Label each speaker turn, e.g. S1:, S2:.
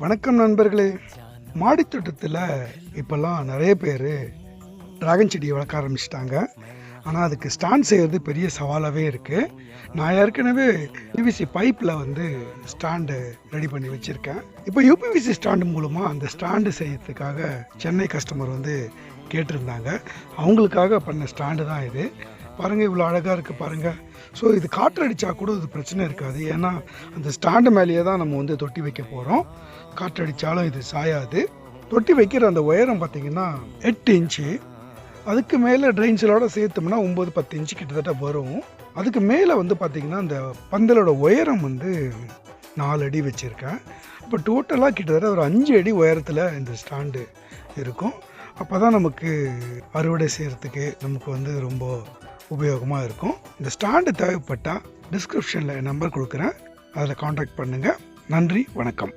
S1: வணக்கம் நண்பர்களே. மாடித்தோட்டத்தில் இப்போல்லாம் நிறைய பேர் ட்ராகன் செடியை வளர்க்க ஆரம்பிச்சிட்டாங்க. ஆனால் அதுக்கு ஸ்டாண்ட் செய்கிறது பெரிய சவாலாகவே இருக்குது. நான் ஏற்கனவே யூபிவிசி பைப்பில் ஸ்டாண்டு ரெடி பண்ணி வச்சுருக்கேன். இப்போ யூபிவிசி ஸ்டாண்டு மூலமாக அந்த ஸ்டாண்டு செய்யறதுக்காக சென்னை கஸ்டமர் கேட்டிருந்தாங்க. அவங்களுக்காக பண்ண ஸ்டாண்டு தான் இது. பாருங்கள், இவ்வளோ அழகாக இருக்குது பாருங்கள். ஸோ இது காற்று அடித்தா கூட இது பிரச்சனை இருக்காது. ஏன்னா அந்த ஸ்டாண்டு மேலேயே தான் நம்ம தொட்டி வைக்க போகிறோம். காற்று அடித்தாலும் இது சாயாது. தொட்டி வைக்கிற அந்த உயரம் பார்த்திங்கன்னா 8 இன்ச்சு. அதுக்கு மேலே ட்ரெயின்ஸலோடு சேர்த்தோம்னா 9-10 இன்ச்சு கிட்டத்தட்ட வரும். அதுக்கு மேலே பார்த்திங்கன்னா அந்த பந்தலோட உயரம் 4 அடி வச்சுருக்கேன். இப்போ டோட்டலாக கிட்டத்தட்ட ஒரு 5 அடி உயரத்தில் இந்த ஸ்டாண்டு இருக்கும். அப்போ தான் நமக்கு அறுவடை செய்கிறதுக்கு நமக்கு ரொம்ப உபயோகமாக இருக்கும். இந்த ஸ்டாண்டு தேவைப்பட்டால் டிஸ்கிரிப்ஷனில் நம்பர் கொடுக்குறேன், அதில் காண்டாக்ட் பண்ணுங்கள். நன்றி, வணக்கம்.